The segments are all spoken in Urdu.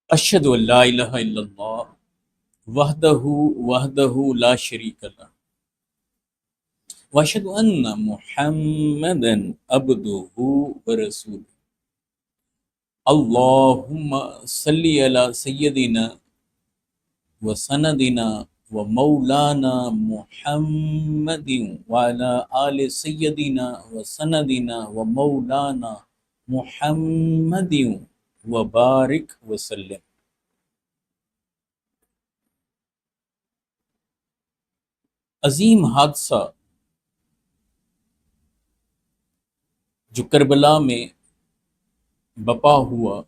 اشہد ان لا الہ الا اللہ وحدہ لا شریک لہ واشہد ان محمدا عبدہ ورسولہ اللہم صلی علی سیدنا وسندنا ومولانا محمد وعلی آل سیدنا وسندنا ومولانا محمد وبارک وسلم۔ عظیم حادثہ جو کربلا میں بپا ہوا،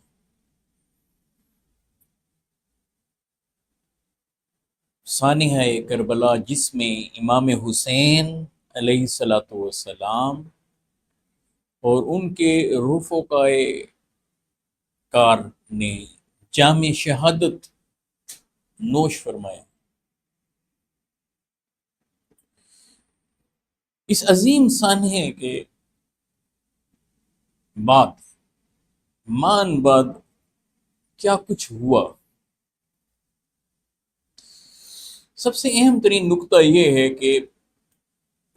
سانحہ کربلا، جس میں امام حسین علیہ الصلاۃ والسلام اور ان کے رفقاء کار نے جام شہادت نوش فرمایا۔ اس عظیم سانحے کے بعد کیا کچھ ہوا؟ سب سے اہم ترین نقطہ یہ ہے کہ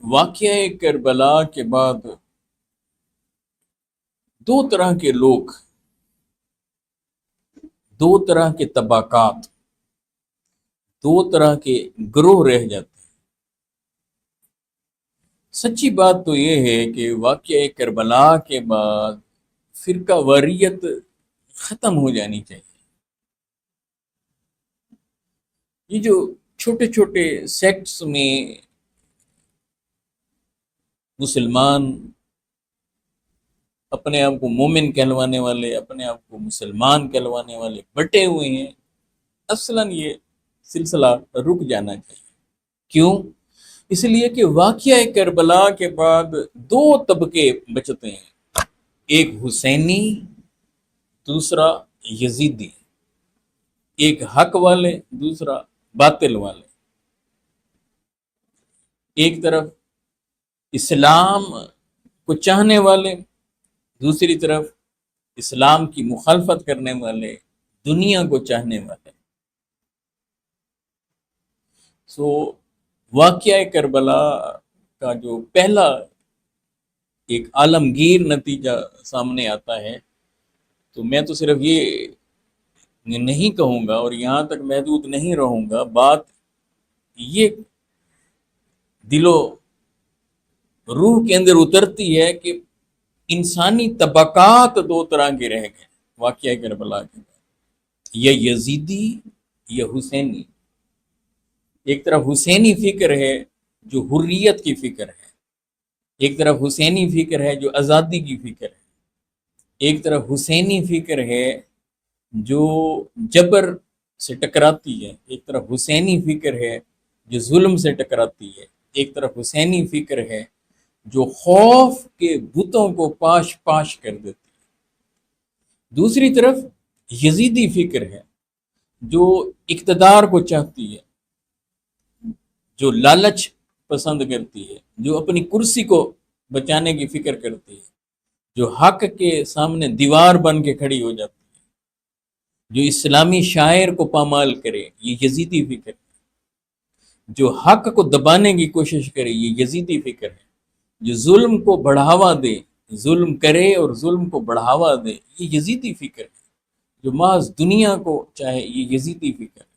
واقعہ کربلا کے بعد دو طرح کے لوگ، دو طرح کے طبقات، دو طرح کے گروہ رہ جاتے ہیں۔ سچی بات تو یہ ہے کہ واقعہ کربلا کے بعد فرقہ واریت ختم ہو جانی چاہیے۔ یہ جو چھوٹے چھوٹے سیکٹس میں مسلمان اپنے آپ کو مومن کہلوانے والے، اپنے آپ کو مسلمان کہلوانے والے بٹے ہوئے ہیں، اصلاً یہ سلسلہ رک جانا چاہیے۔ کیوں؟ اس لیے کہ واقعہ کربلا کے بعد دو طبقے بچتے ہیں، ایک حسینی، دوسرا یزیدی، ایک حق والے، دوسرا باطل والے۔ ایک طرف اسلام کو چاہنے والے، دوسری طرف اسلام کی مخالفت کرنے والے، دنیا کو چاہنے والے۔ واقعہ کربلا کا جو پہلا ایک عالمگیر نتیجہ سامنے آتا ہے، تو میں تو صرف یہ نہیں کہوں گا اور یہاں تک محدود نہیں رہوں گا، بات یہ دل و روح کے اندر اترتی ہے کہ انسانی طبقات دو طرح کے رہ گئے واقعہ کربلا کے بعد، یا یزیدی یا حسینی۔ ایک طرف حسینی فکر ہے جو حریت کی فکر ہے، ایک طرف حسینی فکر ہے جو آزادی کی فکر ہے، ایک طرف حسینی فکر ہے جو جبر سے ٹکراتی ہے، ایک طرف حسینی فکر ہے جو ظلم سے ٹکراتی ہے، ایک طرف حسینی فکر ہے جو خوف کے بتوں کو پاش پاش کر دیتی ہے، دوسری طرف یزیدی فکر ہے جو اقتدار کو چاہتی ہے، جو لالچ پسند کرتی ہے، جو اپنی کرسی کو بچانے کی فکر کرتی ہے، جو حق کے سامنے دیوار بن کے کھڑی ہو جاتی ہے، جو اسلامی شاعر کو پامال کرے، یہ یزیدی فکر ہے، جو حق کو دبانے کی کوشش کرے، یہ یزیدی فکر ہے، جو ظلم کو بڑھاوا دے، ظلم کرے اور ظلم کو بڑھاوا دے، یہ یزیدی فکر ہے، جو محض دنیا کو چاہے، یہ یزیدی فکر ہے۔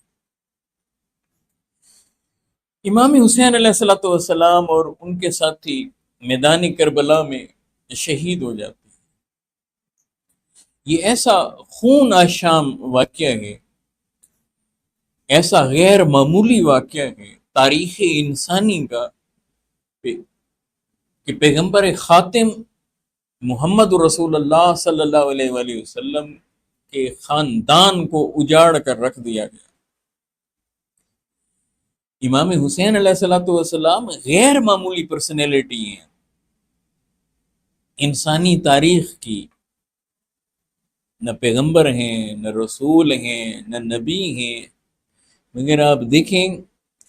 امام حسین علیہ الصلوۃ والسلام اور ان کے ساتھی میدان کربلا میں شہید ہو جاتے ہیں۔ یہ ایسا خون آشام واقعہ ہے، ایسا غیر معمولی واقعہ ہے تاریخ انسانی کا، کہ پیغمبر خاتم محمد رسول اللہ صلی اللہ علیہ وآلہ وسلم کے خاندان کو اجاڑ کر رکھ دیا گیا۔ امام حسین علیہ الصلوۃ والسلام غیر معمولی پرسنالٹی ہیں انسانی تاریخ کی، نہ پیغمبر ہیں، نہ رسول ہیں، نہ نبی ہیں، مگر آپ دیکھیں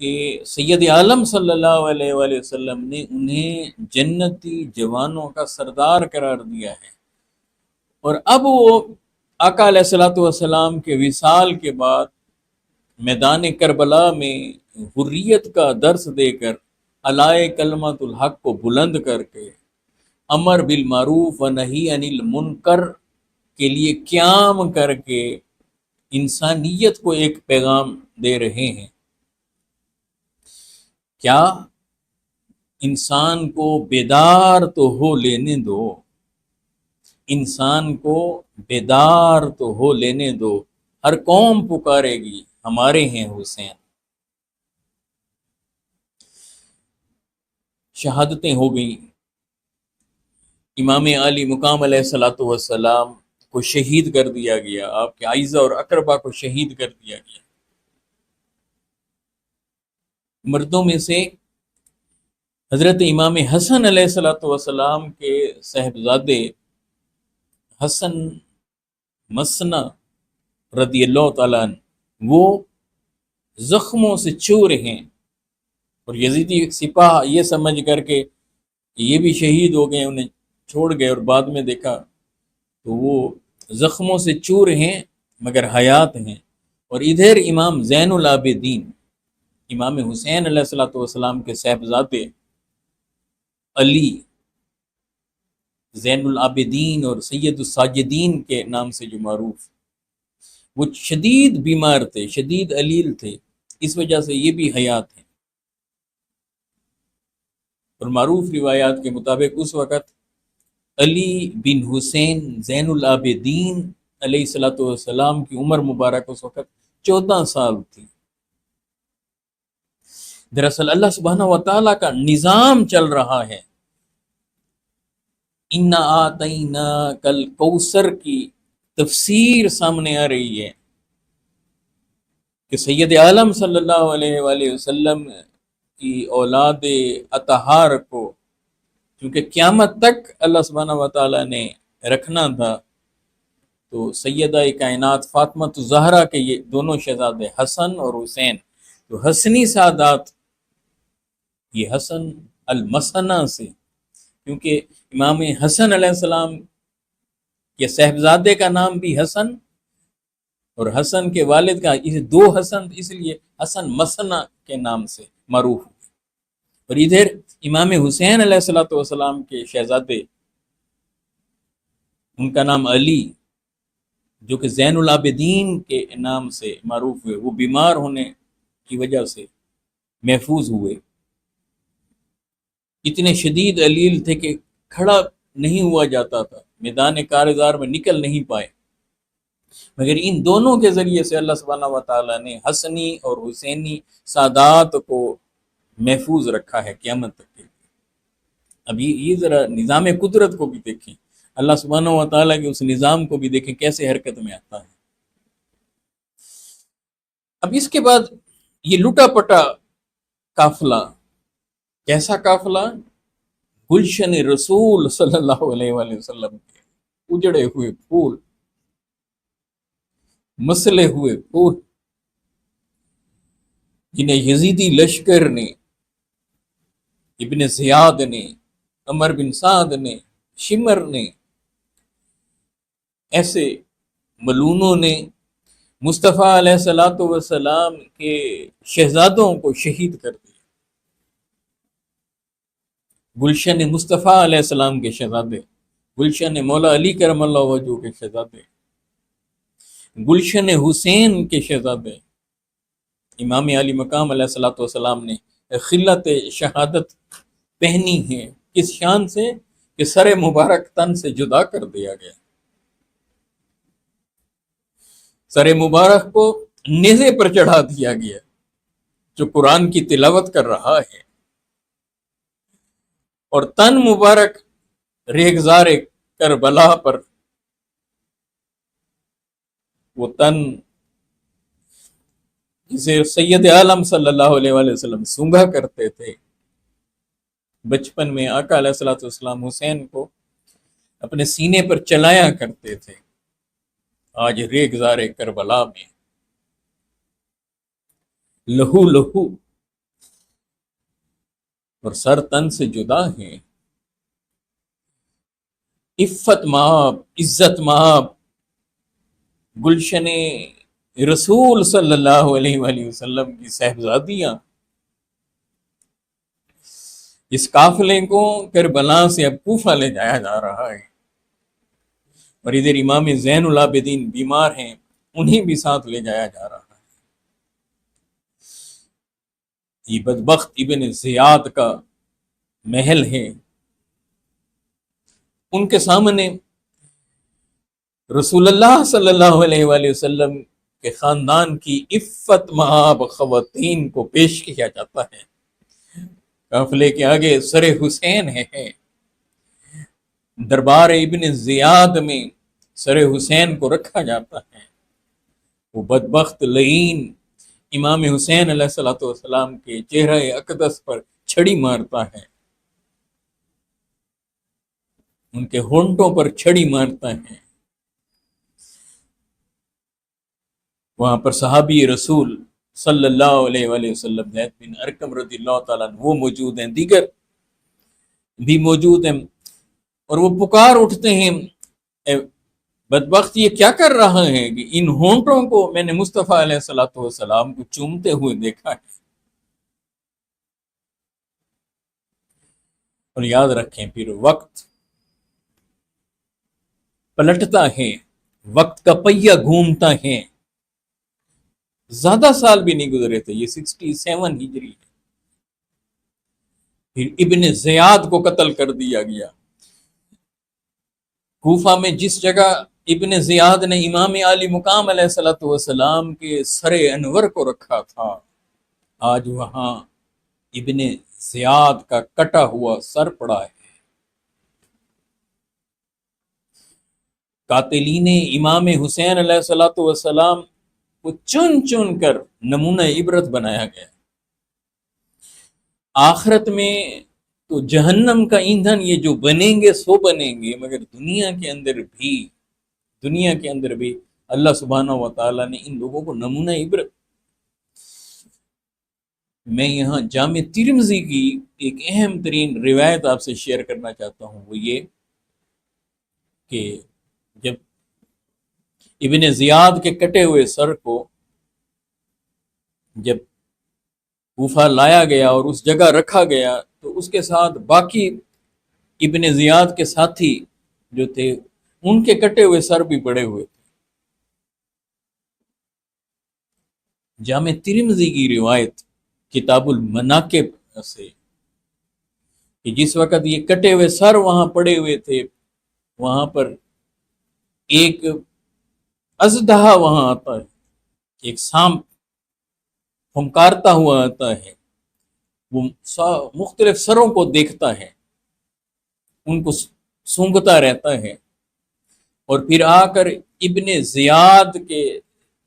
کہ سید عالم صلی اللہ علیہ وآلہ وسلم نے انہیں جنتی جوانوں کا سردار قرار دیا ہے، اور اب وہ آقا علیہ الصلوۃ والسلام کے وصال کے بعد میدان کربلا میں حریت کا درس دے کر علائے کلمت الحق کو بلند کر کے امر بالمعروف و نہی عن المنکر کے لیے قیام کر کے انسانیت کو ایک پیغام دے رہے ہیں۔ کیا؟ انسان کو بیدار تو ہو لینے دو، انسان کو بیدار تو ہو لینے دو، ہر قوم پکارے گی ہمارے ہیں حسین۔ شہادتیں ہو گئیں، امام علی مقام علیہ الصلوۃ والسلام کو شہید کر دیا گیا، آپ کے اعزہ اور اقربا کو شہید کر دیا گیا۔ مردوں میں سے حضرت امام حسن علیہ الصلوۃ والسلام کے صاحبزادے حسن مسنا رضی اللہ تعالیٰ عنہ، وہ زخموں سے چور ہیں، اور یزیدی سپاہ یہ سمجھ کر کے یہ بھی شہید ہو گئے، انہیں چھوڑ گئے، اور بعد میں دیکھا تو وہ زخموں سے چور ہیں مگر حیات ہیں۔ اور ادھر امام زین العابدین امام حسین علیہ الصلوۃ والسلام کے صاحبزادے علی زین العابدین اور سید الساجدین کے نام سے جو معروف، وہ شدید بیمار تھے، شدید علیل تھے، اس وجہ سے یہ بھی حیات ہیں۔ اور معروف روایات کے مطابق اس وقت علی بن حسین زین العابدین علیہ الصلوۃ والسلام کی عمر مبارک اس وقت 14 سال تھی۔ دراصل اللہ سبحانہ و تعالیٰ کا نظام چل رہا ہے۔ اِنَّا أَعْطَيْنَاكَ الْكَوْثَرَ کی تفسیر سامنے آ رہی ہے کہ سید عالم صلی اللہ علیہ وآلہ وسلم کی اولاد اطہار کو کیونکہ قیامت تک اللہ سبحانہ و تعالیٰ نے رکھنا تھا، تو سیدہ کائنات فاطمہ الزہرا کے یہ دونوں شہزادے حسن اور حسین، تو حسنی سادات، یہ حسن المثنی سے، کیونکہ امام حسن علیہ السلام کے صاحبزادے کا نام بھی حسن، اور حسن کے والد کا دو حسن، اس لیے حسن مثنی کے نام سے معروف ہوئے۔ اور ادھر امام حسین علیہ الصلوۃ والسلام کے شہزادے، ان کا نام علی، جو کہ زین العابدین کے نام سے معروف ہوئے، وہ بیمار ہونے کی وجہ سے محفوظ ہوئے۔ اتنے شدید علیل تھے کہ کھڑا نہیں ہوا جاتا تھا، میدان کارزار میں نکل نہیں پائے، مگر ان دونوں کے ذریعے سے اللہ سبحانہ و تعالیٰ نے حسنی اور حسینی سادات کو محفوظ رکھا ہے قیامت تک کے لیے۔ اب یہ ذرا نظام قدرت کو بھی دیکھیں، اللہ سبحانہ و تعالیٰ کے اس نظام کو بھی دیکھیں کیسے حرکت میں آتا ہے۔ اب اس کے بعد یہ لٹا پٹا قافلہ، کیسا قافلہ؟ گلشن رسول صلی اللہ علیہ وآلہ وسلم کے اجڑے ہوئے پھول، مسلے ہوئے پھول، جنہیں یزیدی لشکر نے، ابن زیاد نے، عمر بن سعد نے، شمر نے، ایسے ملونوں نے مصطفیٰ علیہ الصلوۃ والسلام کے شہزادوں کو شہید کر دیا۔ گلشن مصطفیٰ علیہ السلام کے شہزادے، گلشن مولا علی کرم اللہ وجہہ کے شہزادے، گلشن حسین کے شہزادے، امام علی مقام علیہ الصلوۃ والسلام نے خلت شہادت پہنی ہے، کس شان سے کہ سر مبارک تن سے جدا کر دیا گیا، سر مبارک کو نیزے پر چڑھا دیا گیا، جو قرآن کی تلاوت کر رہا ہے، اور تن مبارک ریگزار کربلا پر، وہ تن جسے سید عالم صلی اللہ علیہ وآلہ وسلم سونگا کرتے تھے بچپن میں، آقا علیہ الصلوۃ والسلام حسین کو اپنے سینے پر چلایا کرتے تھے، آج ریگزار کربلا میں لہو لہو اور سر تن سے جدا ہیں، عفت مآب، عزت مآب گلشن رسول صلی اللہ علیہ وآلہ وسلم کی صاحبزادیاں اس قافلے کو کربلا سے اب کوفہ لے جایا جا رہا ہے، اور ادھر امام زین العابدین بیمار ہیں، انہیں بھی ساتھ لے جایا جا رہا ہے۔ یہ بدبخت ابن زیاد کا محل ہے، ان کے سامنے رسول اللہ صلی اللہ علیہ وآلہ وسلم کے خاندان کی عفت مآب خواتین کو پیش کیا جاتا ہے۔ قافلے کے آگے سر حسین ہے، دربار ابن زیاد میں سر حسین کو رکھا جاتا ہے۔ وہ بدبخت لعین امام حسین علیہ السلام کے چہرہ اقدس پر چھڑی مارتا ہے، ان کے ہونٹوں پر چھڑی مارتا ہے۔ وہاں پر صحابی رسول صلی اللہ علیہ وآلہ وسلم زید بن ارقم رضی اللہ تعالیٰ عنہ وہ موجود ہیں، دیگر بھی موجود ہیں، اور وہ پکار اٹھتے ہیں، اے بدبخت یہ کیا کر رہا ہے کہ ان ہونٹوں کو میں نے مصطفیٰ علیہ السلام کو چومتے ہوئے دیکھا ہے۔ اور یاد رکھیں پھر وقت پلٹتا ہے، وقت کا پہیہ گھومتا ہے، زیادہ سال بھی نہیں گزرے تھے، یہ 67 ہجری ہے، پھر ابن زیاد کو قتل کر دیا گیا۔ کوفہ میں جس جگہ ابن زیاد نے امام علی مقام علیہ السلام کے سر انور کو رکھا تھا، آج وہاں ابن زیاد کا کٹا ہوا سر پڑا ہے۔ قاتلین امام حسین علیہ السلام کو چن چن کر نمونہ عبرت بنایا گیا۔ آخرت میں تو جہنم کا ایندھن یہ جو بنیں گے سو بنیں گے، مگر دنیا کے اندر بھی اللہ سبحانہ و تعالیٰ نے ان لوگوں کو نمونہ عبرت۔ میں یہاں جامع ترمذی کی ایک اہم ترین روایت آپ سے شیئر کرنا چاہتا ہوں، وہ یہ کہ جب ابن زیاد کے کٹے ہوئے سر کو جب کوفہ لایا گیا اور اس جگہ رکھا گیا تو اس کے ساتھ باقی ابن زیاد کے ساتھی جو تھے ان کے کٹے ہوئے سر بھی پڑے ہوئے تھے۔ جامع ترمذی کی روایت کتاب المناقب سے کہ جس وقت یہ کٹے ہوئے سر وہاں پڑے ہوئے تھے، وہاں پر ایک اژدہا وہاں آتا ہے، ایک سانپ پھنکارتا ہوا آتا ہے، وہ مختلف سروں کو دیکھتا ہے، ان کو سونگھتا رہتا ہے، اور پھر آ کر ابن زیاد کے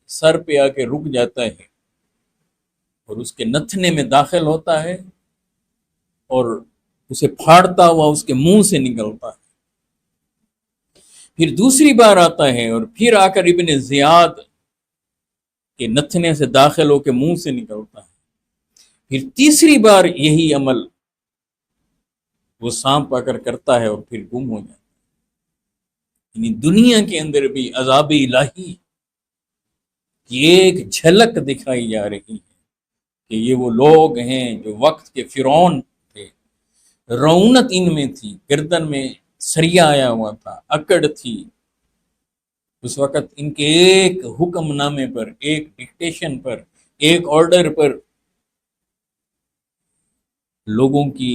سر پہ آ کے رک جاتا ہے اور اس کے نتھنے میں داخل ہوتا ہے اور اسے پھاڑتا ہوا اس کے منہ سے نکلتا ہے۔ پھر دوسری بار آتا ہے اور پھر آ کر ابن زیاد کے نتھنے سے داخل ہو کے منہ سے نکلتا ہے۔ پھر تیسری بار یہی عمل وہ سانپ آ کر کرتا ہے اور پھر گم ہو جاتا ہے۔ یعنی دنیا کے اندر بھی عذاب الہی کی ایک جھلک دکھائی جا رہی ہے کہ یہ وہ لوگ ہیں جو وقت کے فرعون تھے، رعونت ان میں تھی، گردن میں سریا آیا ہوا تھا، اکڑ تھی، اس وقت ان کے ایک حکم نامے پر، ایک ڈکٹیشن پر، ایک آرڈر پر لوگوں کی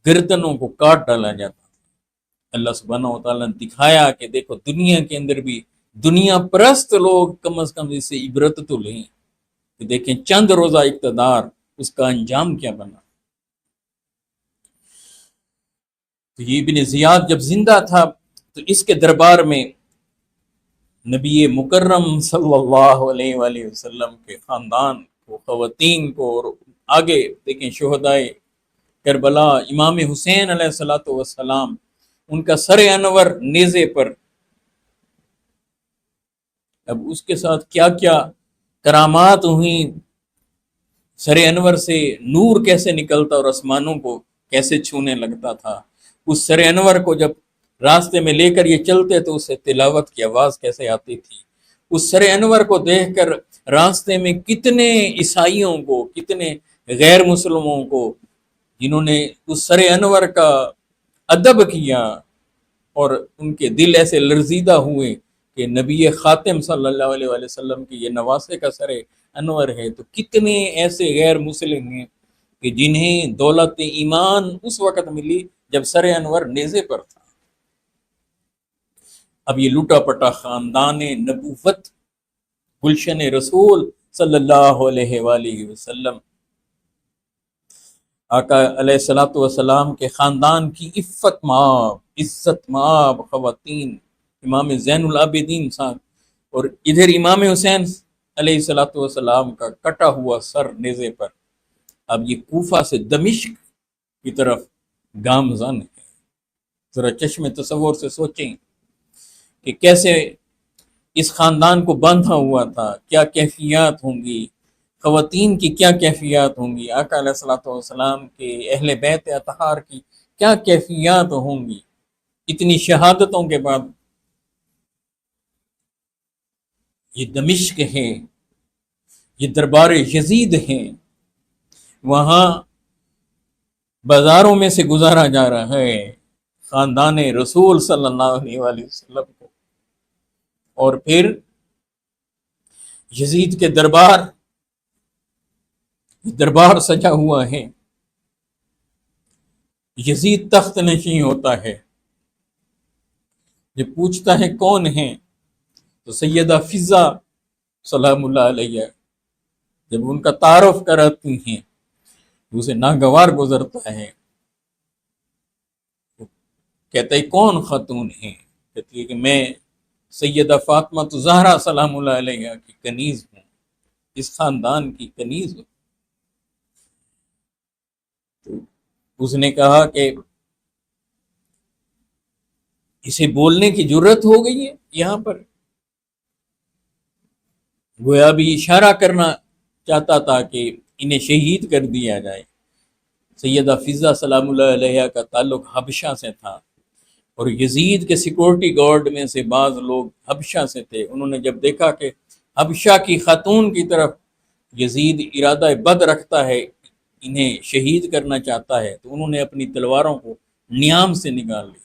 گردنوں کو کاٹ ڈالا جاتا۔ اللہ سبحانہ و تعالیٰ نے دکھایا کہ دیکھو دنیا کے اندر بھی دنیا پرست لوگ کم از کم اس سے عبرت تو لیں کہ دیکھیں چند روزہ اقتدار اس کا انجام کیا بنا۔ تو یہ ابن زیاد جب زندہ تھا تو اس کے دربار میں نبی مکرم صلی اللہ علیہ وآلہ وسلم کے خاندان کو، خواتین کو، اور آگے دیکھیں شہدائے کربلا امام حسین علیہ السلام ان کا سر انور نیزے پر، اب اس کے ساتھ کیا کیا کرامات ہوئیں، سر انور سے نور کیسے نکلتا اور آسمانوں کو کیسے چھونے لگتا تھا، اس سر انور کو جب راستے میں لے کر یہ چلتے تو اسے تلاوت کی آواز کیسے آتی تھی، اس سر انور کو دیکھ کر راستے میں کتنے عیسائیوں کو، کتنے غیر مسلموں کو، جنہوں نے اس سر انور کا ادب کیا اور ان کے دل ایسے لرزیدہ ہوئے کہ نبی خاتم صلی اللہ علیہ وآلہ وسلم کی یہ نواسے کا سر انور ہے، تو کتنے ایسے غیر مسلم ہیں کہ جنہیں دولت ایمان اس وقت ملی جب سر انور نیزے پر تھا۔ اب یہ لوٹا پٹا خاندان نبوت، گلشن رسول صلی اللہ علیہ وآلہ وسلم، آقا علیہ الصلوۃ والسلام کے خاندان کی عزت مآب خواتین، امام زین العابدین صاحب، اور ادھر امام حسین علیہ الصلوۃ والسلام کا کٹا ہوا سر نیزے پر۔ اب یہ کوفہ سے دمشق کی طرف گامزن ہے۔ ذرا چشم تصور سے سوچیں کہ کیسے اس خاندان کو باندھا ہوا تھا، کیا کیفیات ہوں گی، خواتین کی کیا کیفیات ہوں گی، آقا علیہ الصلوۃ والسلام کے اہل بیت اطہار کی کیا کیفیات ہوں گی اتنی شہادتوں کے بعد۔ یہ دمشق ہے، یہ دربار یزید ہیں، وہاں بازاروں میں سے گزارا جا رہا ہے خاندان رسول صلی اللہ علیہ وآلہ وسلم کو، اور پھر یزید کے دربار سجا ہوا ہے۔ یزید تخت نشین ہوتا ہے، جب پوچھتا ہے کون ہے تو سیدہ فضہ سلام اللہ علیہ جب ان کا تعارف کراتی ہیں تو اسے ناگوار گزرتا ہے، کہتا ہے کون خاتون ہے؟ کہتی ہے کہ میں سیدہ فاطمہ زہرا سلام اللہ علیہ کی کنیز ہوں، اس خاندان کی کنیز ہوں۔ تو اس نے کہا کہ اسے بولنے کی جرت ہو گئی ہے یہاں پر، گویا بھی اشارہ کرنا چاہتا تھا کہ انہیں شہید کر دیا جائے۔ سیدہ فضہ سلام اللہ علیہ کا تعلق حبشہ سے تھا، اور یزید کے سیکورٹی گارڈ میں سے بعض لوگ حبشہ سے تھے۔ انہوں نے جب دیکھا کہ حبشہ کی خاتون کی طرف یزید ارادہ بد رکھتا ہے، انہیں شہید کرنا چاہتا ہے، تو انہوں نے اپنی تلواروں کو نیام سے نکال لی۔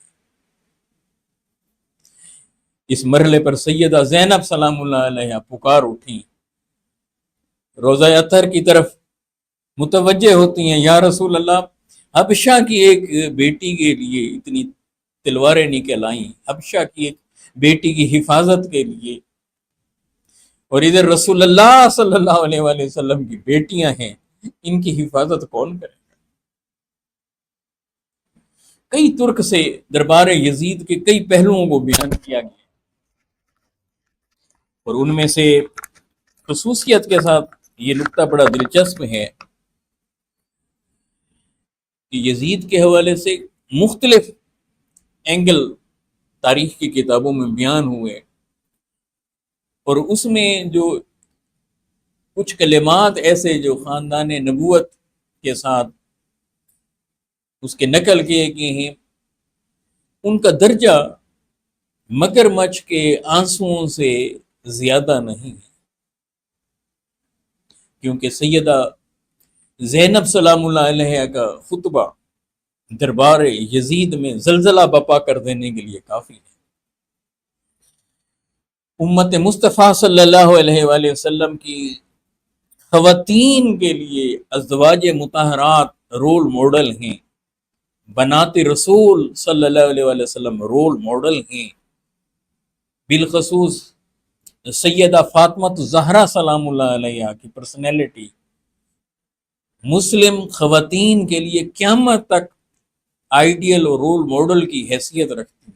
اس مرحلے پر سیدہ زینب سلام اللہ علیہ پکار اٹھی، روضہ اطہر کی طرف متوجہ ہوتی ہیں، یا رسول اللہ، حبشہ کی ایک بیٹی کے لیے اتنی تلواریں نکل آئیں، حبشہ کی ایک بیٹی کی حفاظت کے لیے، اور ادھر رسول اللہ صلی اللہ علیہ وآلہ وسلم کی بیٹیاں ہیں، ان کی حفاظت کون کرے؟ کئی ترک سے دربار یزید کے کئی پہلوؤں کو بیان کیا گیا، اور ان میں سے خصوصیت کے ساتھ یہ نکتہ بڑا دلچسپ ہے کہ یزید کے حوالے سے مختلف اینگل تاریخ کی کتابوں میں بیان ہوئے، اور اس میں جو کچھ کلمات ایسے جو خاندان نبوت کے ساتھ اس کے نقل کیے گئے ہیں، ان کا درجہ مگر مچھ کے آنسوؤں سے زیادہ نہیں ہے، کیونکہ سیدہ زینب سلام اللہ علیہ کا خطبہ دربار یزید میں زلزلہ بپا کر دینے کے لیے کافی ہے۔ امت مصطفیٰ صلی اللہ علیہ وآلہ وسلم کی خواتین کے لیے ازواج مطہرات رول ماڈل ہیں، بنات رسول صلی اللہ علیہ وآلہ وسلم رول ماڈل ہیں، بالخصوص سیدہ فاطمہ زہرا سلام اللہ علیہ کی پرسنالٹی مسلم خواتین کے لیے قیامت تک آئیڈیل اور رول ماڈل کی حیثیت رکھتی ہے۔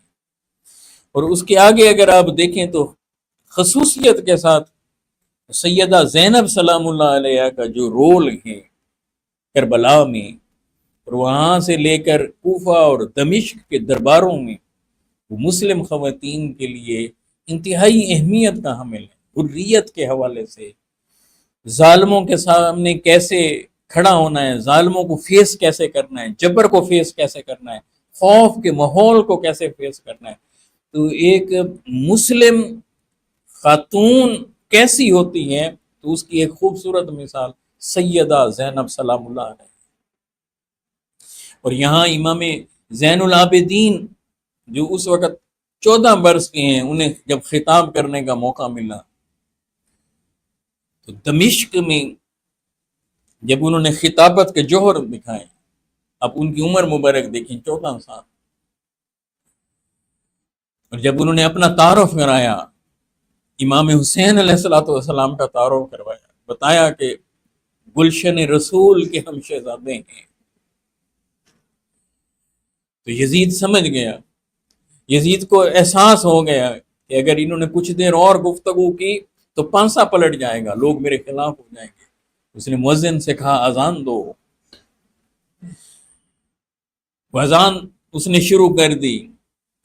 اور اس کے آگے اگر آپ دیکھیں تو خصوصیت کے ساتھ سیدہ زینب سلام اللہ علیہ کا جو رول ہے کربلا میں، اور وہاں سے لے کر کوفہ اور دمشق کے درباروں میں، وہ مسلم خواتین کے لیے انتہائی اہمیت کا حامل ہے۔ حریت کے حوالے سے ظالموں کے سامنے کیسے کھڑا ہونا ہے، ظالموں کو فیس کیسے کرنا ہے، جبر کو فیس کیسے کرنا ہے، خوف کے ماحول کو کیسے فیس کرنا ہے، تو ایک مسلم خاتون کیسی ہوتی ہیں تو اس کی ایک خوبصورت مثال سیدہ زینب سلام اللہ علیہ. اور یہاں امام زین العابدین جو اس وقت 14 برس کے ہیں، انہیں جب خطاب کرنے کا موقع ملا تو دمشق میں جب انہوں نے خطابت کے جوہر دکھائے، اب ان کی عمر مبارک دیکھیں 14 سال، اور جب انہوں نے اپنا تعارف کرایا، امام حسین علیہ السلام کا تعارف کروایا، بتایا کہ گلشن رسول کے ہم شہزادے ہیں، تو یزید سمجھ گیا، یزید کو احساس ہو گیا کہ اگر انہوں نے کچھ دیر اور گفتگو کی تو پانسا پلٹ جائے گا، لوگ میرے خلاف ہو جائیں گے. اس نے مؤذن سے کہا اذان دو. اذان اس نے شروع کر دی.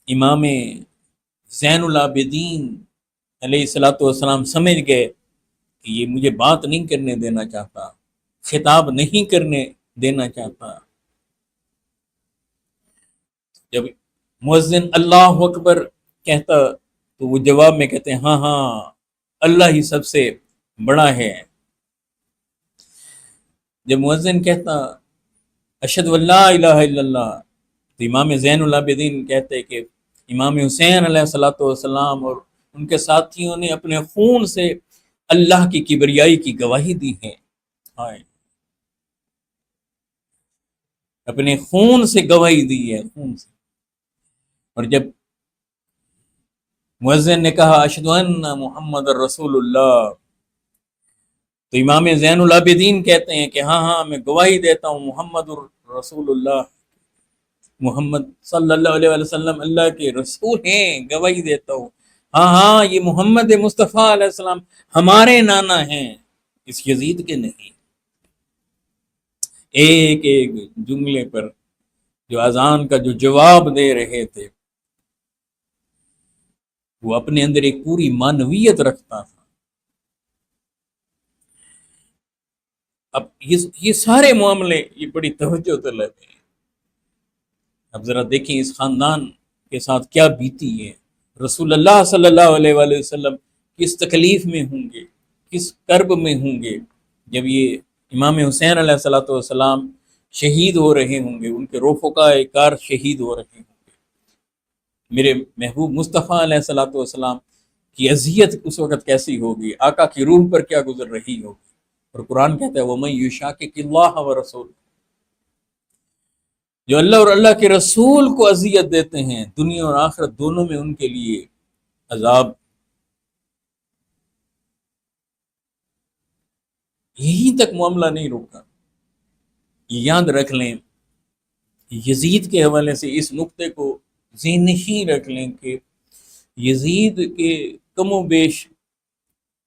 امام زین العابدین علیہ الصلوۃ والسلام سمجھ گئے کہ یہ مجھے بات نہیں کرنے دینا چاہتا، خطاب نہیں کرنے دینا چاہتا. جب مؤذن اللہ اکبر کہتا تو وہ جواب میں کہتے ہیں ہاں ہاں اللہ ہی سب سے بڑا ہے. جب مؤذن کہتا اشہد ان لا الہ الا اللہ تو امام زین العابدین کہتے کہ امام حسین علیہ الصلوۃ والسلام اور ان کے ساتھیوں نے اپنے خون سے اللہ کی کبریائی کی گواہی دی ہے. اپنے خون سے گواہی دی ہے، خون سے. اور جب مؤذن نے کہا اشہد ان محمد رسول اللہ تو امام زین العابدین کہتے ہیں کہ ہاں ہاں میں گواہی دیتا ہوں محمد رسول اللہ، محمد صلی اللہ علیہ وسلم اللہ کے رسول ہیں، گواہی دیتا ہوں. ہاں ہاں یہ محمد مصطفیٰ علیہ السلام ہمارے نانا ہیں، اس یزید کے نہیں. ایک ایک جملے پر جو اذان کا جو جواب دے رہے تھے وہ اپنے اندر ایک پوری معنویت رکھتا تھا. اب یہ سارے معاملے یہ بڑی توجہ طلب ہیں. اب ذرا دیکھیں اس خاندان کے ساتھ کیا بیتی ہے. رسول اللہ صلی اللہ علیہ وآلہ وسلم کس تکلیف میں ہوں گے، کس کرب میں ہوں گے جب یہ امام حسین علیہ الصلوۃ والسلام شہید ہو رہے ہوں گے، ان کے رفقاء کار شہید ہو رہے ہوں گے. میرے محبوب مصطفیٰ علیہ الصلوۃ والسلام کی اذیت اس وقت کیسی ہوگی، آقا کی روح پر کیا گزر رہی ہوگی. اور قرآن کہتا ہے وَمَن يُشَاقِقِ اللَّهَ وَرَسُولَهُ، جو اللہ اور اللہ کے رسول کو اذیت دیتے ہیں دنیا اور آخرت دونوں میں ان کے لیے عذاب. یہیں تک معاملہ نہیں رکا. یہ یاد رکھ لیں، یزید کے حوالے سے اس نقطے کو ذہن نشین رکھ لیں کہ یزید کے کم و بیش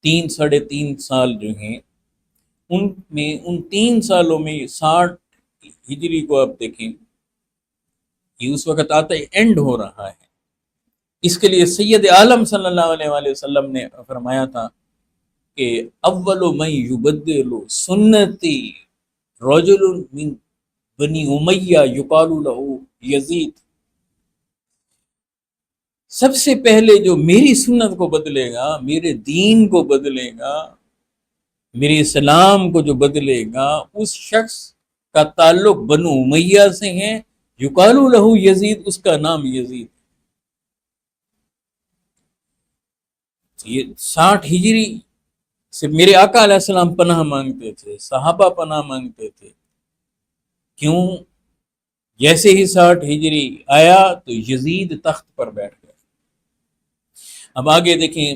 3 ساڑھے 3 سال جو ہیں ان 3 سالوں میں 60 ہجری کو آپ دیکھیں یہ اس وقت آتا ہے اینڈ ہو رہا ہے. اس کے لیے سید عالم صلی اللہ علیہ وآلہ وسلم نے فرمایا تھا کہ اول من یبدل سنتی رجل من بنی امیہ یقال له یزید، سب سے پہلے جو میری سنت کو بدلے گا، میرے دین کو بدلے گا، میرے اسلام کو جو بدلے گا، اس شخص کا تعلق بنو امیہ سے ہے، یقال له یزید، اس کا نام یزید. یہ 60 ہجری سے میرے آقا علیہ السلام پناہ مانگتے تھے، صحابہ پناہ مانگتے تھے. کیوں؟ جیسے ہی 60 ہجری آیا تو یزید تخت پر بیٹھ گیا. اب آگے دیکھیں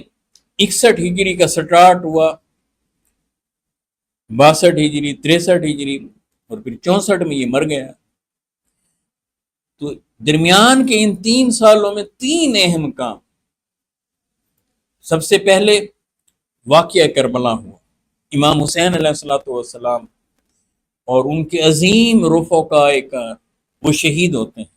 61 ہجری کا سٹارٹ ہوا، 62 ہجری، 63 ہجری اور پھر 64 میں یہ مر گیا. تو درمیان کے ان 3 سالوں میں 3 اہم کام. سب سے پہلے واقعہ کربلا ہوا، امام حسین علیہ الصلوۃ والسلام اور ان کے عظیم رفقاء کا وہ شہید ہوتے ہیں.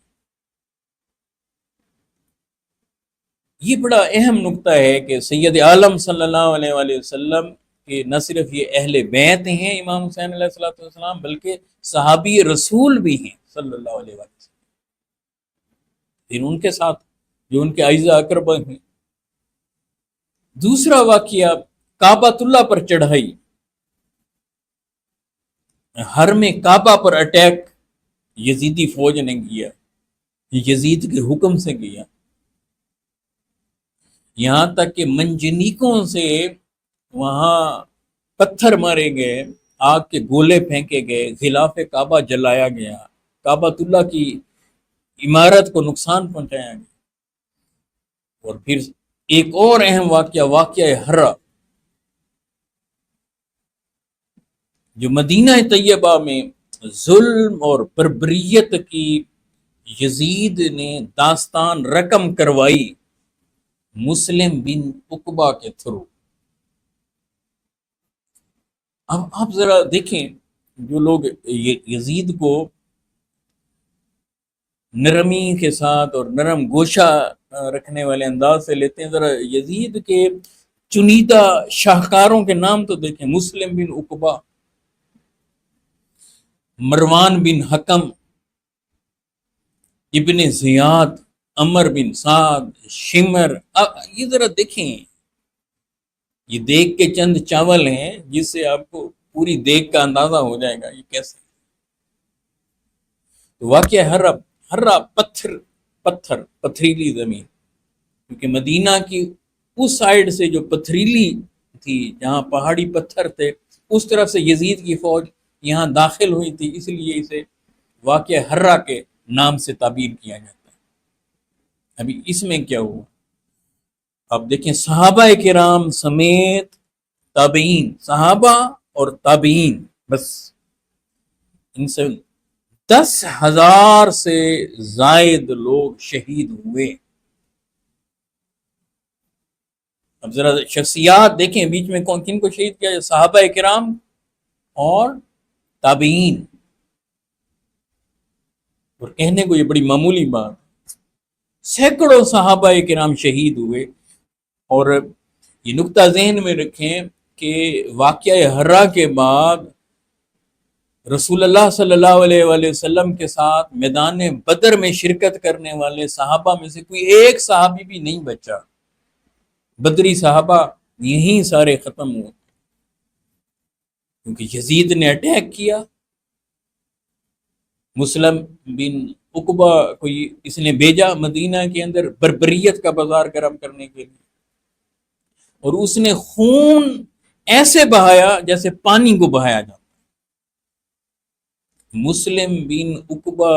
یہ بڑا اہم نقطہ ہے کہ سید عالم صلی اللہ علیہ وآلہ وسلم کہ نہ صرف یہ اہل بیت ہیں امام حسین علیہ الصلوۃ والسلام، بلکہ صحابی رسول بھی ہیں صلی اللہ علیہ وسلم. پھر ان کے ساتھ جو ان کے اعزاء اقربا ہیں دوسرا واقعہ کعبۃ اللہ پر چڑھائی، حرم کعبہ پر اٹیک یزیدی فوج نے کیا، یزید کے حکم سے کیا، یہاں تک کہ منجنیکوں سے وہاں پتھر مارے گئے، آگ کے گولے پھینکے گئے، غلاف کعبہ جلایا گیا، کعبۃ اللہ کی عمارت کو نقصان پہنچایا گیا۔ اور پھر ایک اور اہم واقعہ ہرا، جو مدینہ طیبہ میں ظلم اور بربریت کی یزید نے داستان رقم کروائی مسلم بن عقبہ کے تھرو۔ اب آپ ذرا دیکھیں، جو لوگ یزید کو نرمی کے ساتھ اور نرم گوشہ رکھنے والے انداز سے لیتے ہیں، ذرا یزید کے چنیدہ شاہکاروں کے نام تو دیکھیں، مسلم بن عقبہ، مروان بن حکم، ابن زیاد، عمر بن سعد، شمر۔ یہ ذرا دیکھیں، یہ دیکھ کے چند چاول ہیں جس سے آپ کو پوری دیکھ کا اندازہ ہو جائے گا یہ کیسے۔ تو واقعہ ہرا پتھریلی زمین، کیونکہ مدینہ کی اس سائیڈ سے جو پتھریلی تھی، جہاں پہاڑی پتھر تھے، اس طرف سے یزید کی فوج یہاں داخل ہوئی تھی، اس لیے اسے واقعہ ہرا کے نام سے تعبیر کیا جاتا ہے۔ ابھی اس میں کیا ہوا، اب دیکھیں، صحابہ کرام سمیت تابعین، صحابہ اور تابعین، بس ان سے 10,000 سے زائد لوگ شہید ہوئے۔ اب ذرا شخصیات دیکھیں، بیچ میں کن کو شہید کیا؟ صحابہ کرام اور تابعین۔ اور کہنے کو یہ بڑی معمولی بات، سینکڑوں صحابہ کرام شہید ہوئے۔ اور یہ نقطہ ذہن میں رکھیں کہ واقعہ ہرا کے بعد رسول اللہ صلی اللہ علیہ وآلہ وسلم کے ساتھ میدان بدر میں شرکت کرنے والے صحابہ میں سے کوئی ایک صحابی بھی نہیں بچا، بدری صحابہ یہیں سارے ختم ہوئے، کیونکہ یزید نے اٹیک کیا، مسلم بن عقبہ کو اس نے بھیجا مدینہ کے اندر بربریت کا بازار گرم کرنے کے لیے، اور اس نے خون ایسے بہایا جیسے پانی کو بہایا جاتا۔ مسلم بن عقبہ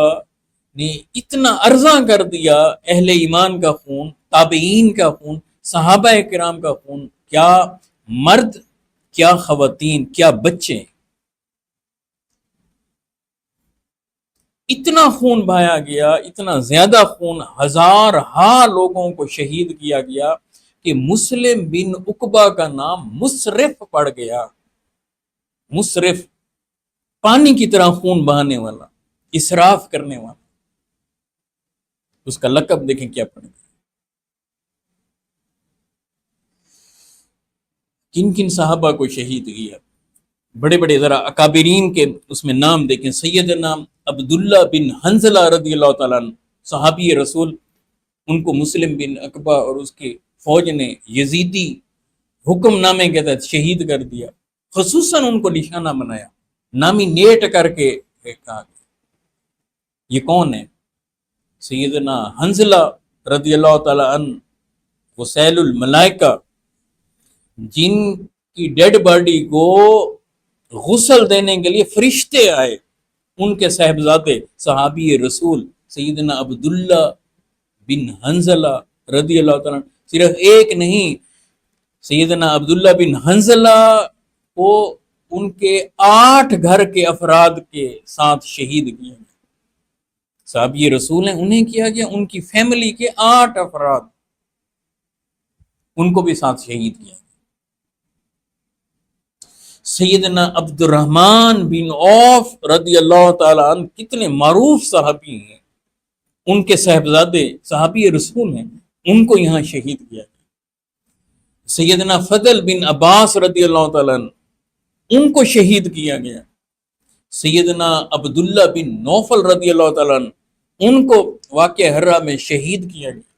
نے اتنا ارزاں کر دیا اہل ایمان کا خون، تابعین کا خون، صحابہ کرام کا خون، کیا مرد، کیا خواتین، کیا بچے، اتنا خون بہایا گیا، اتنا زیادہ خون، ہزارہا لوگوں کو شہید کیا گیا کہ مسلم بن عقبہ کا نام مسرف پڑ گیا۔ مسرف، پانی کی طرح خون بہانے والا، اسراف کرنے والا، اس کا لقب دیکھیں کیا پڑ گیا۔ کن کن صحابہ کو شہید کیا؟ بڑے بڑے ذرا اکابرین کے اس میں نام دیکھیں، سیدنا عبداللہ بن حنزلہ رضی اللہ تعالیٰ عنہ، صحابی رسول، ان کو مسلم بن عقبہ اور اس کی فوج نے یزیدی حکم نامے کے تحت شہید کر دیا، خصوصاً ان کو نشانہ بنایا، نامینیٹ کر کے کہا گیا۔ یہ کون ہے؟ سیدنا حنزلہ رضی اللہ تعالیٰ عنہ، غسیل الملائکہ، جن کی ڈیڈ باڈی کو غسل دینے کے لیے فرشتے آئے، ان کے صاحبزادے صحابی رسول سیدنا عبداللہ بن حنزلہ رضی اللہ تعالیٰ، صرف ایک نہیں، سیدنا عبداللہ بن حنزلہ کو ان کے 8 گھر کے افراد کے ساتھ شہید کیا گیا۔ صحابی رسول ہیں، انہیں کیا گیا، ان کی فیملی کے 8 افراد، ان کو بھی ساتھ شہید کیا گیا۔ سیدنا عبد الرحمن بن عوف رضی اللہ تعالیٰ عنہ، کتنے معروف صحابی ہیں، ان کے صاحبزادے صحابی رسول ہیں، ان کو یہاں شہید کیا گیا۔ سیدنا فضل بن عباس رضی اللہ تعالیٰ عنہ، ان کو شہید کیا گیا۔ سیدنا عبداللہ بن نوفل رضی اللہ تعالیٰ عنہ، ان کو واقعہ ہرا میں شہید کیا گیا۔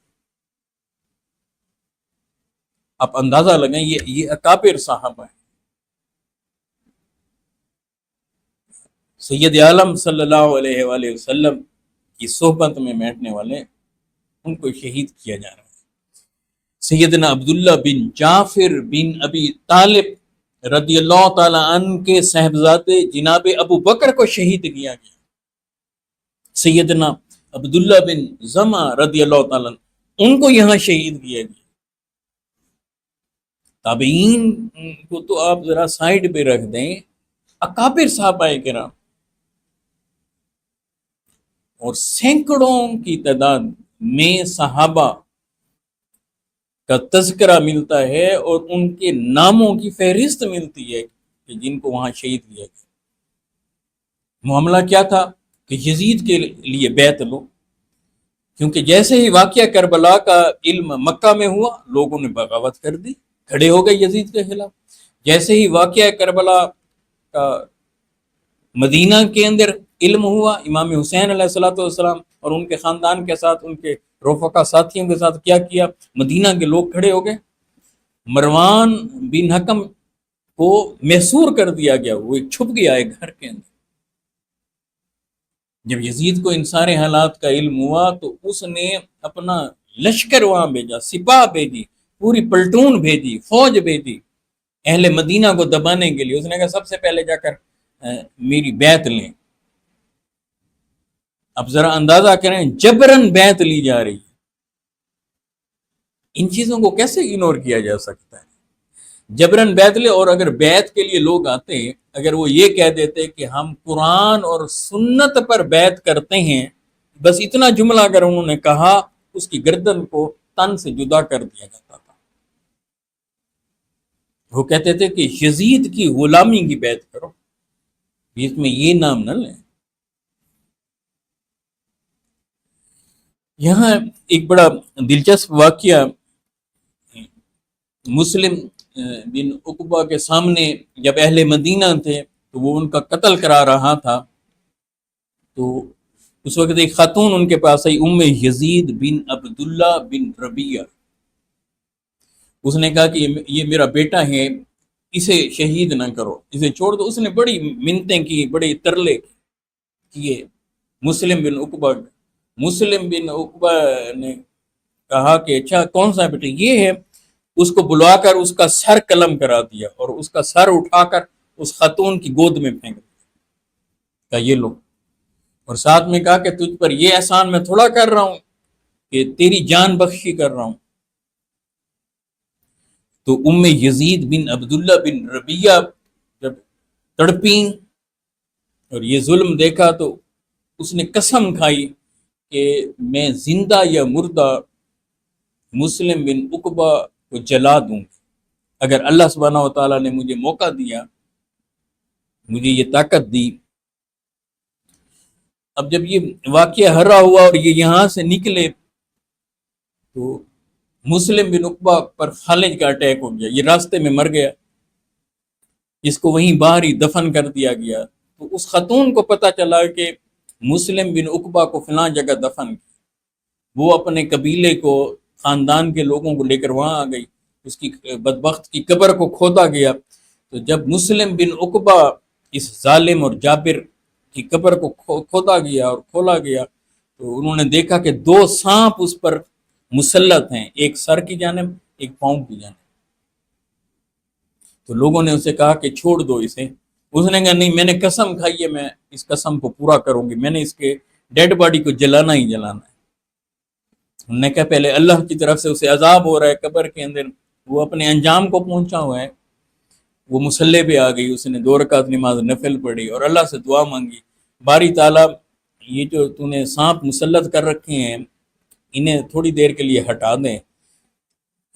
آپ اندازہ لگائیں، یہ اکابر صحابہ ہیں. سید عالم صلی اللہ علیہ وآلہ وسلم کی صحبت میں بیٹھنے والے، ان کو شہید کیا جا رہا ہے. سیدنا عبداللہ بن جعفر بن ابی طالب رضی اللہ تعالی عنہ کے صاحبزادے جناب ابو بکر کو شہید کیا گیا. سیدنا عبداللہ بن زمع رضی اللہ تعالی عنہ، ان کو یہاں شہید کیا گیا. تابعین کو تو آپ ذرا سائیڈ پہ رکھ دیں، اکابر صحابہ کرام اور سینکڑوں کی تعداد میں صحابہ کا تذکرہ ملتا ہے اور ان کے ناموں کی فہرست ملتی ہے کہ جن کو وہاں شہید کیا گیا. معاملہ کیا تھا کہ یزید کے لیے بیعت لو، کیونکہ جیسے ہی واقعہ کربلا کا علم مکہ میں ہوا، لوگوں نے بغاوت کر دی، کھڑے ہو گئے یزید کے خلاف. جیسے ہی واقعہ کربلا کا مدینہ کے اندر علم ہوا، امام حسین علیہ الصلوۃ والسلام اور ان کے خاندان کے ساتھ، ان کے رفقا ساتھیوں کے ساتھ کیا مدینہ کے لوگ کھڑے ہو گئے. مروان بن حکم کو محصور کر دیا گیا، وہ ایک چھپ گیا ہے گھر کے اندر. جب یزید کو ان سارے حالات کا علم ہوا تو اس نے اپنا لشکر وہاں بھیجا، سپاہ بھیجی، پوری پلٹون بھیجی، فوج بھیجی اہل مدینہ کو دبانے کے لیے. اس نے کہا سب سے پہلے جا کر میری بیعت لیں. اب ذرا اندازہ کریں، جبرن بیعت لی جا رہی ہے. ان چیزوں کو کیسے اگنور کیا جا سکتا ہے؟ جبرن بیعت لے. اور اگر بیعت کے لیے لوگ آتے، اگر وہ یہ کہہ دیتے کہ ہم قرآن اور سنت پر بیعت کرتے ہیں، بس اتنا جملہ اگر انہوں نے کہا، اس کی گردن کو تن سے جدا کر دیا جاتا تھا. وہ کہتے تھے کہ یزید کی غلامی کی بیعت کرو، اس میں یہ نام نہ لیں. یہاں ایک بڑا دلچسپ واقعہ مسلم بن عقبہ کے سامنے جب اہل مدینہ تھے تو وہ ان کا قتل کرا رہا تھا، تو اس وقت ایک خاتون ان کے پاس آئی، ام یزید بن عبداللہ بن ربیہ. اس نے کہا کہ یہ میرا بیٹا ہے، اسے شہید نہ کرو، اسے چھوڑ دو. اس نے بڑی منتیں کی، بڑے ترلے کیے. مسلم بن عقبہ نے کہا کہ اچھا کون سا بیٹا؟ یہ ہے. اس کو بلا کر اس کا سر قلم کرا دیا اور اس کا سر اٹھا کر اس خاتون کی گود میں پھینک دیا. کہا یہ لو، اور ساتھ میں کہا کہ تجھ پر یہ احسان میں تھوڑا کر رہا ہوں کہ تیری جان بخشی کر رہا ہوں. تو ام یزید بن عبداللہ بن ربیہ جب تڑپیں اور یہ ظلم دیکھا تو اس نے قسم کھائی کہ میں زندہ یا مردہ مسلم بن عقبہ کو جلا دوں گی اگر اللہ سبحانہ و تعالیٰ نے مجھے موقع دیا، مجھے یہ طاقت دی. اب جب یہ واقعہ ہرا ہوا اور یہ یہاں سے نکلے تو مسلم بن عقبہ پر فالج کا اٹیک ہو گیا، یہ راستے میں مر گیا، جس کو وہیں باہر ہی دفن کر دیا گیا. تو اس خاتون کو پتہ چلا کہ مسلم بن عقبہ کو فلاں جگہ دفن کیا. وہ اپنے قبیلے کو، خاندان کے لوگوں کو لے کر وہاں آ گئی. اس کی بدبخت کی قبر کو کھودا گیا. تو جب مسلم بن عقبہ اس ظالم اور جابر کی قبر کو کھودا گیا اور کھولا گیا تو انہوں نے دیکھا کہ 2 سانپ اس پر مسلط ہیں، ایک سر کی جانب، ایک پاؤں کی جانب. تو لوگوں نے اسے کہا کہ چھوڑ دو اسے. اس نے کہا نہیں، میں نے قسم کھائی ہے، میں اس قسم کو پورا کروں گی، میں نے اس کے ڈیڈ باڈی کو جلانا ہی جلانا ہے. انہوں نے کہا پہلے اللہ کی طرف سے اسے عذاب ہو رہا ہے قبر کے اندر، وہ اپنے انجام کو پہنچا ہوا ہے. وہ مصلی پہ آ گئی، اس نے 2 رکعت نماز نفل پڑھی اور اللہ سے دعا مانگی، باری تعالیٰ یہ جو تو نے سانپ مسلط کر رکھے ہیں انہیں تھوڑی دیر کے لیے ہٹا دیں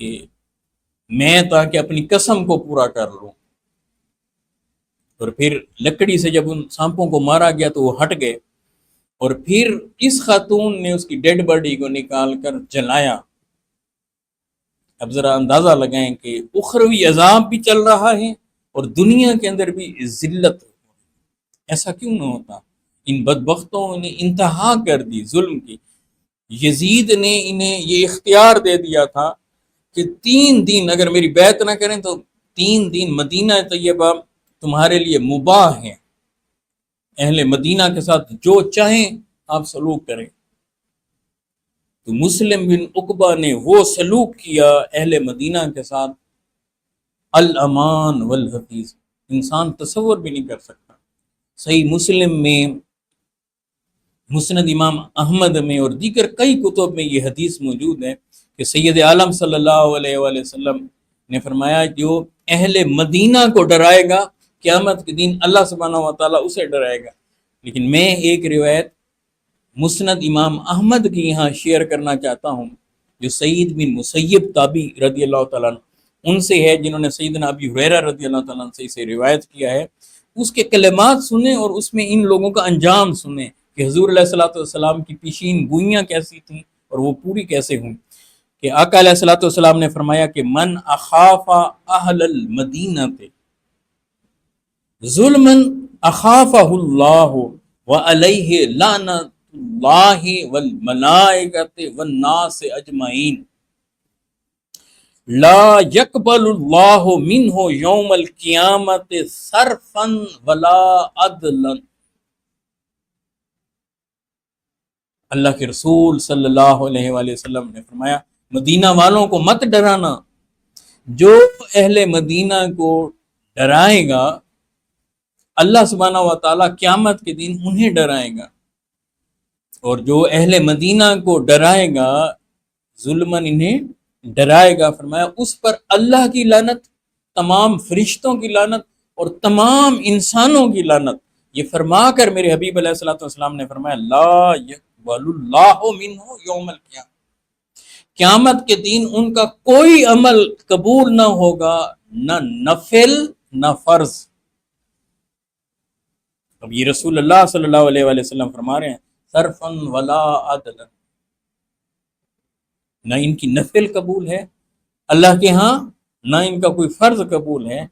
کہ میں تاکہ اپنی قسم کو پورا کر لوں. اور پھر لکڑی سے جب ان سانپوں کو مارا گیا تو وہ ہٹ گئے، اور پھر اس خاتون نے اس کی ڈیڈ باڈی کو نکال کر جلایا. اب ذرا اندازہ لگائیں کہ اخروی عذاب بھی چل رہا ہے اور دنیا کے اندر بھی ذلت. ایسا کیوں نہ ہوتا؟ ان بدبختوں نے انتہا کر دی ظلم کی. یزید نے انہیں یہ اختیار دے دیا تھا کہ 3 دن اگر میری بیعت نہ کریں تو 3 دن مدینہ طیبہ تمہارے لیے مباح ہے، اہل مدینہ کے ساتھ جو چاہیں آپ سلوک کریں۔ تو مسلم بن عقبہ نے وہ سلوک کیا اہل مدینہ کے ساتھ، الامان والحفیظ، انسان تصور بھی نہیں کر سکتا۔ صحیح مسلم میں، مسند امام احمد میں اور دیگر کئی کتب میں یہ حدیث موجود ہے کہ سید عالم صلی اللہ علیہ وآلہ وسلم نے فرمایا جو اہل مدینہ کو ڈرائے گا قیامت کے دن اللہ سبحانہ و تعالیٰ اسے ڈرائے گا۔ لیکن میں ایک روایت مسند امام احمد کی یہاں شیئر کرنا چاہتا ہوں جو سعید بن مسیب تابعی رضی اللہ تعالیٰ عنہ ان سے ہے، جنہوں نے سیدنا ابی ہریرہ رضی اللہ تعالیٰ عنہ سے اسے روایت کیا ہے۔ اس کے کلمات سنیں اور اس میں ان لوگوں کا انجام سنیں کہ حضور علیہ الصلوۃ والسلام کی پیشین گوئیاں کیسی تھیں اور وہ پوری کیسے ہوں۔ کہ آقا علیہ الصلوۃ والسلام نے فرمایا کہ من اخاف اہل المدینہ ظلما اخافہ اللہ وعلیہ لعنۃ اللہ والملائکۃ والناس اجمعین لا يقبل اللہ منہ یوم القیامت صرفا ولا عدلا۔ اللہ کے رسول صلی اللہ علیہ وآلہ وسلم نے فرمایا مدینہ والوں کو مت ڈرانا، جو اہل مدینہ کو ڈرائے گا اللہ سبحانہ و تعالیٰ قیامت کے دن انہیں ڈرائے گا، اور جو اہل مدینہ کو ڈرائے گا ظلماً انہیں ڈرائے گا، فرمایا اس پر اللہ کی لعنت، تمام فرشتوں کی لعنت اور تمام انسانوں کی لعنت۔ یہ فرما کر میرے حبیب علیہ الصلوۃ والسلام نے فرمایا لا یقبل اللہ منہ یوم القیامہ، قیامت کے دن ان کا کوئی عمل قبول نہ ہوگا، نہ نفل نہ فرض۔ اب یہ رسول اللہ صلی اللہ علیہ وآلہ وسلم فرما رہے ہیں صرفا ولا عدلا، نہ ان کی نفل قبول ہے اللہ کے ہاں، نہ ان کا کوئی فرض قبول ہے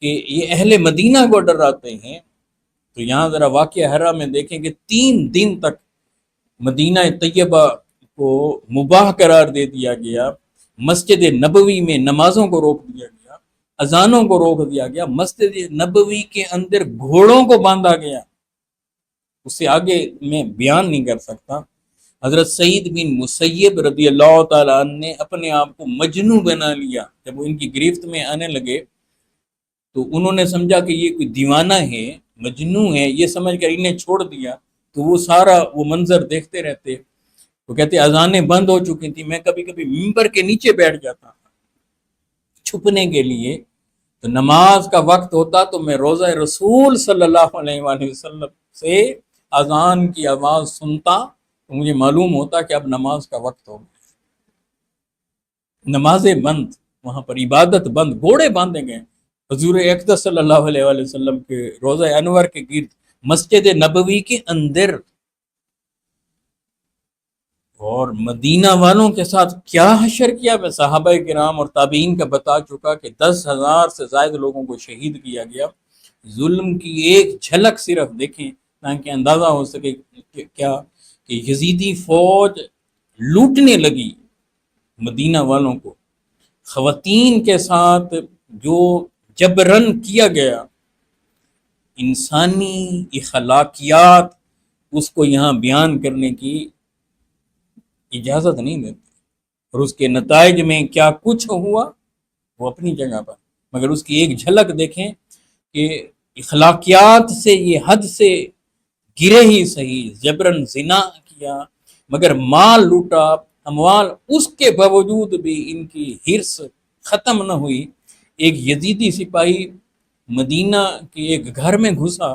کہ یہ اہل مدینہ کو ڈراتے ہیں۔ تو یہاں ذرا واقعہ حرہ میں دیکھیں کہ 3 دن تک مدینہ طیبہ کو مباح قرار دے دیا گیا، مسجد نبوی میں نمازوں کو روک دیا گیا، اذانوں کو روک دیا گیا، مسجد نبوی کے اندر گھوڑوں کو باندھا گیا۔ اس سے آگے میں بیان نہیں کر سکتا۔ حضرت سعید بن مسیب رضی اللہ تعالیٰ عنہ نے اپنے آپ کو مجنوں بنا لیا۔ جب وہ ان کی گرفت میں آنے لگے تو انہوں نے سمجھا کہ یہ کوئی دیوانہ ہے، مجنوں ہے، یہ سمجھ کر انہیں چھوڑ دیا۔ تو وہ سارا وہ منظر دیکھتے رہتے۔ وہ کہتے اذانیں بند ہو چکی تھی، میں کبھی کبھی ممبر کے نیچے بیٹھ جاتا تھا چھپنے کے لیے، تو نماز کا وقت ہوتا تو میں روضہ رسول صلی اللہ علیہ وآلہ وسلم سے اذان کی آواز سنتا تو مجھے معلوم ہوتا کہ اب نماز کا وقت ہو گیا۔ نمازیں بند، وہاں پر عبادت بند، گھوڑے باندھے گئے حضور اقدس صلی اللہ علیہ وآلہ وسلم کے روضہ انور کے گرد مسجد نبوی کے اندر۔ اور مدینہ والوں کے ساتھ کیا حشر کیا، میں صحابہ کرام اور تابعین کا بتا چکا کہ 10,000 سے زائد لوگوں کو شہید کیا گیا۔ ظلم کی ایک جھلک صرف دیکھیں تاکہ اندازہ ہو سکے کہ کیا کہ یزیدی فوج لوٹنے لگی مدینہ والوں کو، خواتین کے ساتھ جو جبرن کیا گیا، انسانی اخلاقیات اس کو یہاں بیان کرنے کی اجازت نہیں دیتی، اور اس کے نتائج میں کیا کچھ ہوا وہ اپنی جگہ پر، مگر اس کی ایک جھلک دیکھیں کہ اخلاقیات سے یہ حد سے گرے ہی صحیح، جبرن زنا کیا مگر مال لوٹا، اموال، اس کے باوجود بھی ان کی حرص ختم نہ ہوئی۔ ایک یزیدی سپاہی مدینہ کے ایک گھر میں گھسا،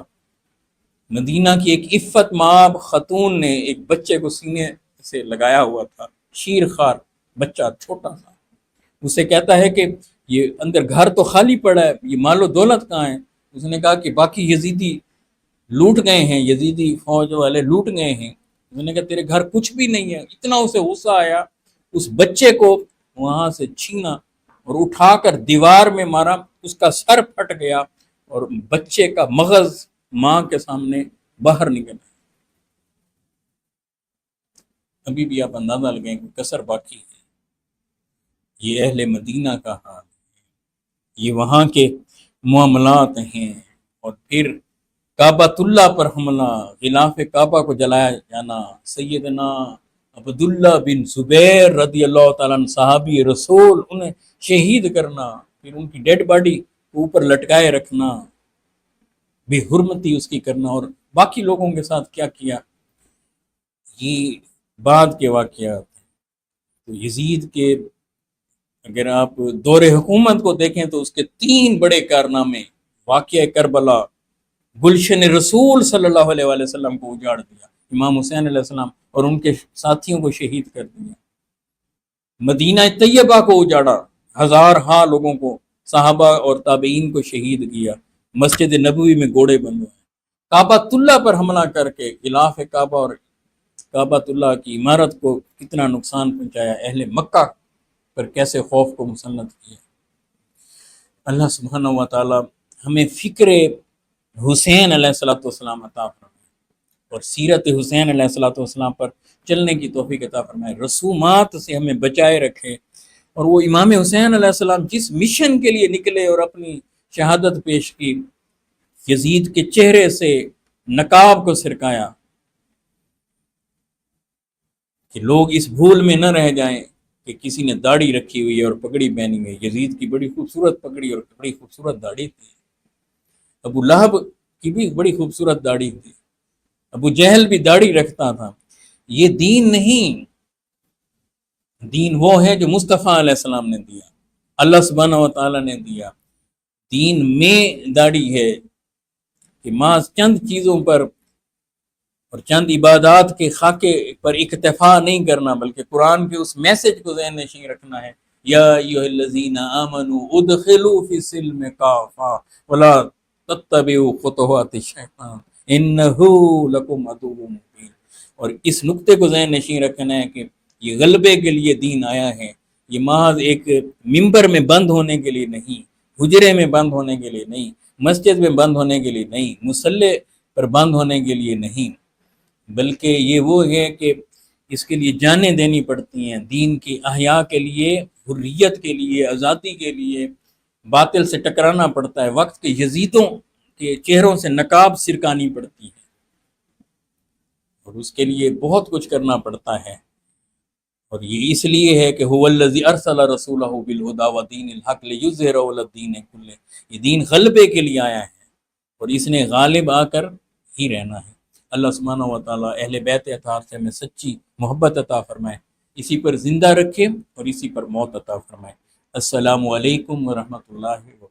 مدینہ کی ایک عفت مآب خاتون نے ایک بچے کو سینے سے لگایا ہوا تھا، شیر خوار بچہ چھوٹا سا، اسے کہتا ہے کہ یہ اندر گھر تو خالی پڑا ہے، یہ مال و دولت کہاں ہے؟ اس نے کہا کہ باقی یزیدی لوٹ گئے ہیں، یزیدی فوج والے لوٹ گئے ہیں۔ اس نے کہا تیرے گھر کچھ بھی نہیں ہے۔ اتنا اسے غصہ آیا، اس بچے کو وہاں سے چھینا اور اٹھا کر دیوار میں مارا، اس کا سر پھٹ گیا اور بچے کا مغز ماں کے سامنے باہر نکلا۔ ابھی بھی آپ اندازہ لگائیں کہ کسر باقی ہے۔ یہ اہل مدینہ کا حال ہے، یہ وہاں کے معاملات ہیں۔ اور پھر کعبۃ اللہ پر حملہ، غلاف کعبہ کو جلایا جانا، سیدنا عبداللہ بن زبیر رضی اللہ تعالیٰ عنہ صحابی رسول انہیں شہید کرنا، پھر ان کی ڈیڈ باڈی کو اوپر لٹکائے رکھنا، بے حرمتی اس کی کرنا، اور باقی لوگوں کے ساتھ کیا کیا، یہ بعد کے واقعات ہیں۔ تو یزید کے اگر آپ دور حکومت کو دیکھیں تو اس کے 3 بڑے کارنامے: واقعہ کربلا، گلشن رسول صلی اللہ علیہ وآلہ وسلم کو اجاڑ دیا، امام حسین علیہ السلام اور ان کے ساتھیوں کو شہید کر دیا، مدینہ طیبہ کو اجاڑا، ہزارہا لوگوں کو، صحابہ اور تابعین کو شہید کیا، مسجد نبوی میں گوڑے بندھوائے، کعبۃ اللہ پر حملہ کر کے غلاف کعبہ اور کعبۃ اللہ کی عمارت کو کتنا نقصان پہنچایا، اہل مکہ پر کیسے خوف کو مسلط کیا۔ اللہ سبحانہ و تعالی ہمیں فکر حسین علیہ السلام عطا فرمائے اور سیرت حسین علیہ السلام پر چلنے کی توفیق عطا فرمائے، رسومات سے ہمیں بچائے رکھے، اور وہ امام حسین علیہ السلام جس مشن کے لیے نکلے اور اپنی شہادت پیش کی، یزید کے چہرے سے نقاب کو سرکایا کہ لوگ اس بھول میں نہ رہ جائیں کہ کسی نے داڑھی رکھی ہوئی ہے اور پگڑی پہنی ہوئی ہے۔ یزید کی بڑی خوبصورت پگڑی اور بڑی خوبصورت داڑھی تھی، ابو لہب کی بھی بڑی خوبصورت داڑھی تھی، ابو جہل بھی داڑھی رکھتا تھا۔ یہ دین نہیں، دین وہ ہے جو مصطفیٰ علیہ السلام نے دیا، اللہ سبحانہ و تعالیٰ نے دیا۔ دین میں داڑھی ہے کہ محض چند چیزوں پر اور چند عبادات کے خاکے پر اکتفا نہیں کرنا، بلکہ قرآن کے اس میسج کو ذہن نشین رکھنا ہے، یا ایھا الذین آمنوا ادخلوا فی السلم کافہ ولا تتبعوا خطوات الشیطان انہ لکم عدو مبین۔ اور اس نقطے کو ذہن نشین رکھنا ہے کہ یہ غلبے کے لیے دین آیا ہے، یہ محض ایک ممبر میں بند ہونے کے لیے نہیں، حجرے میں بند ہونے کے لیے نہیں، مسجد میں بند ہونے کے لیے نہیں، مصلی پر بند ہونے کے لیے نہیں، بلکہ یہ وہ ہے کہ اس کے لیے جانیں دینی پڑتی ہیں، دین کی احیاء کے لیے، حریت کے لیے، آزادی کے لیے باطل سے ٹکرانا پڑتا ہے، وقت کے یزیدوں کے چہروں سے نقاب سرکانی پڑتی ہے، اور اس کے لیے بہت کچھ کرنا پڑتا ہے۔ اور یہ اس لیے ہے کہ هو الذی ارسل رسولہ بالہدی ودین الحق لیظہرہ علی الدین کلہ، یہ دین غلبے کے لیے آیا ہے اور اس نے غالب آ کر ہی رہنا ہے۔ اللہ سبحانہ و تعالیٰ اہل بیت اطہار سے ہمیں سچی محبت عطا فرمائے، اسی پر زندہ رکھے اور اسی پر موت عطا فرمائے۔ السلام علیکم ورحمۃ اللہ وبرکاتہ۔